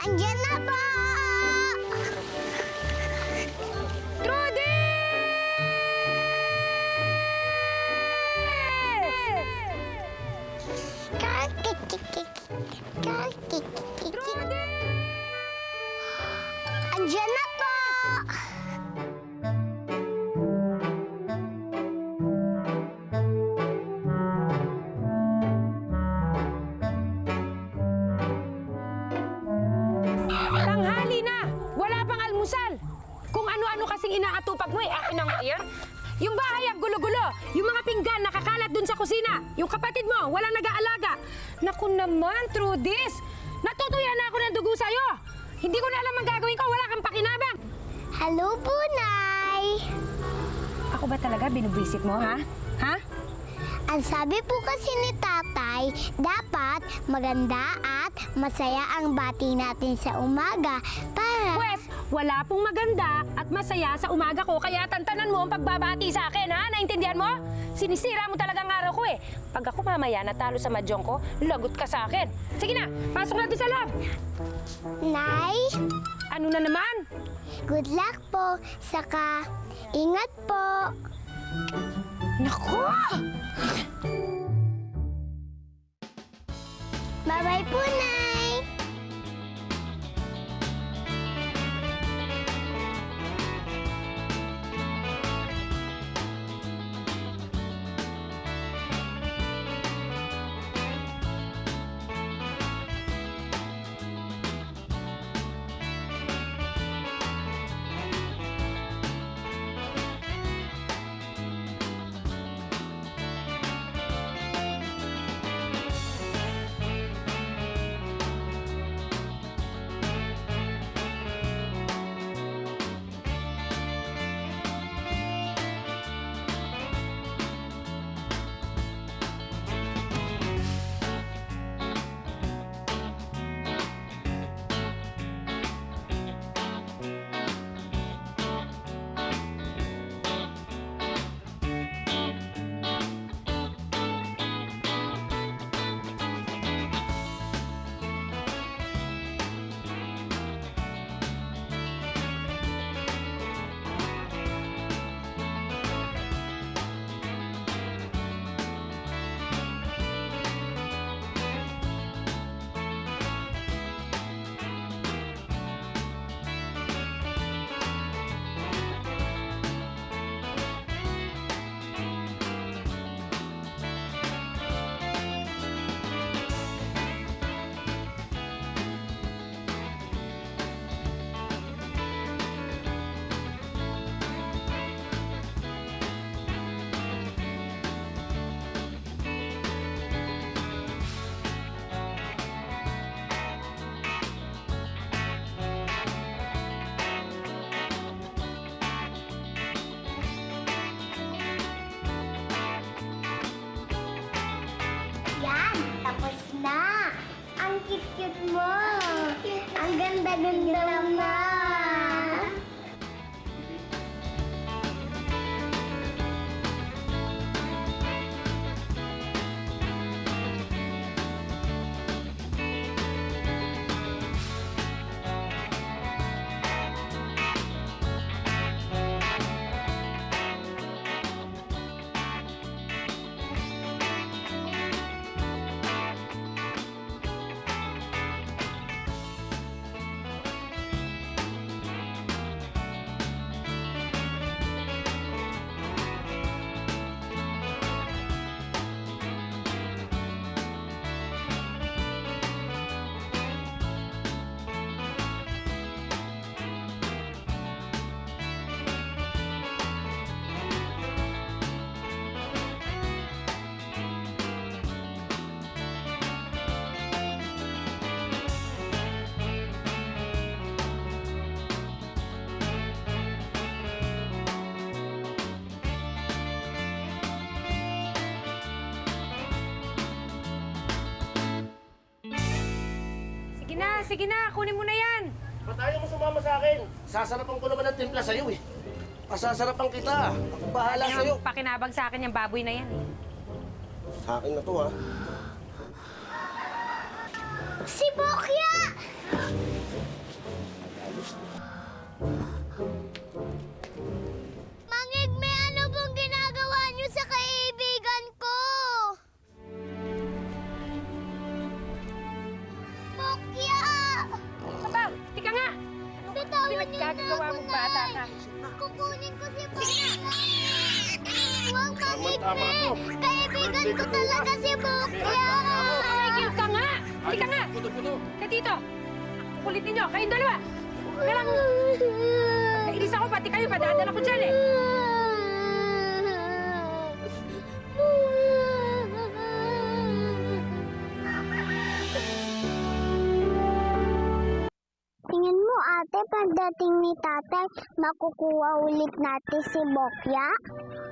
Andiyan na po! Andiyan na po! Tanghali na! Wala pang almusal! Kung ano-ano kasing inaatupag mo, akin na nga yan. Yung bahay ang gulo-gulo. Yung mga pinggan nakakalat dun sa kusina. Yung kapatid mo, walang nag-aalaga. Naku naman, Trudis! Natutuya na ako ng dugo sa'yo! Hindi ko na alam ang gagawin ko, wala kang pakinabang! Hello po, Nay! Ako ba talaga binubwisit mo, ha? Ha? Ang sabi po kasi ni Tatay, dapat maganda at masaya ang bati natin sa umaga para... Pwes, wala pong maganda at masaya sa umaga ko, kaya tantanan mo ang pagbabati sa akin, ha? Naintindihan mo? Sinisira mo talagang araw ko, eh. Pag ako mamaya natalo sa madyong ko, lagot ka sa akin. Sige na, pasok natin sa loob. Nay, Ano na naman? good luck po. Saka, ingat po. Naku! Bye-bye po, Nay. Yan, tapos na. Ang cute-cute mo. Ang ganda-ganda mo. Sige na, kunin mo na yan. Ba't ayaw mo sumama sa akin? Sasarapan ko naman ang timpla sa'yo eh. Pasasarapan kita. Ako bahala Kaya sa'yo. pakinabang sa akin yung baboy na yan eh. Sa akin na to, ha? Si Bokya! Mangig, may ano bang ginagawa niyo sa kaibigan ko? Bokya! Aba, tika nga! Bitawan niyo na Pinaggagawa ako mong bata na. ka. Kukunin ko si Bokya. Huwag Mangig, Tama to. kaibigan ko talaga si Bokya. Tumigil ka nga! Tika nga! Puto-puto. Ka dito! Kulit ninyo, kayong dalawa! Ngalang, nainis ako, pati kayo, padadala ko dyan eh! Tingin mo ate, pagdating ni tatay, makukuha ulit natin si Bokya?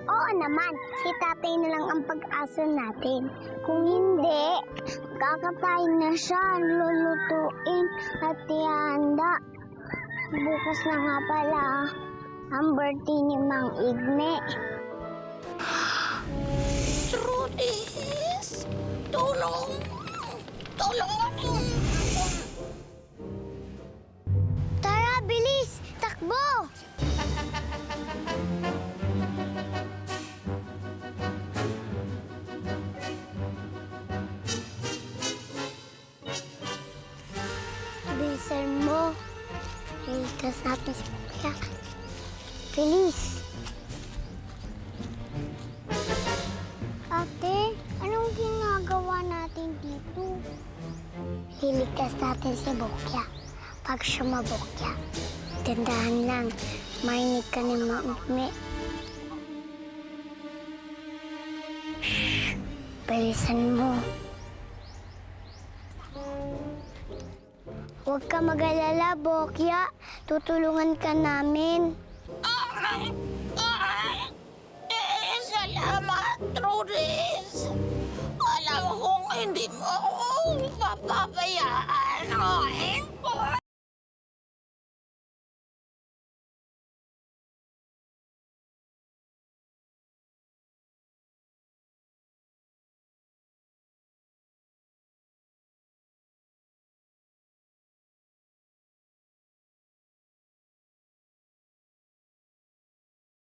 Oo naman, si tatay na lang ang pag-asa natin. Kung hindi, kakapain na siya, lulutuin at ihanda. Bukas na nga pala ang birthday ni Mang Igne. Trudis! Tulong! Tulong! Tara, bilis! Takbo! Bilisan mo. Iligtas natin si Bokya. Bilis! Ate, anong ginagawa natin dito? Liligtas natin si Bokya. Pag sumabokya, tandaan lang, marinig ka ni Mami. Shhh! Bilisan mo. Huwag ka mag-alala, Bokya. Tutulungan ka namin. Salamat, Trudis! Alam kong hindi mo ako papabayaan.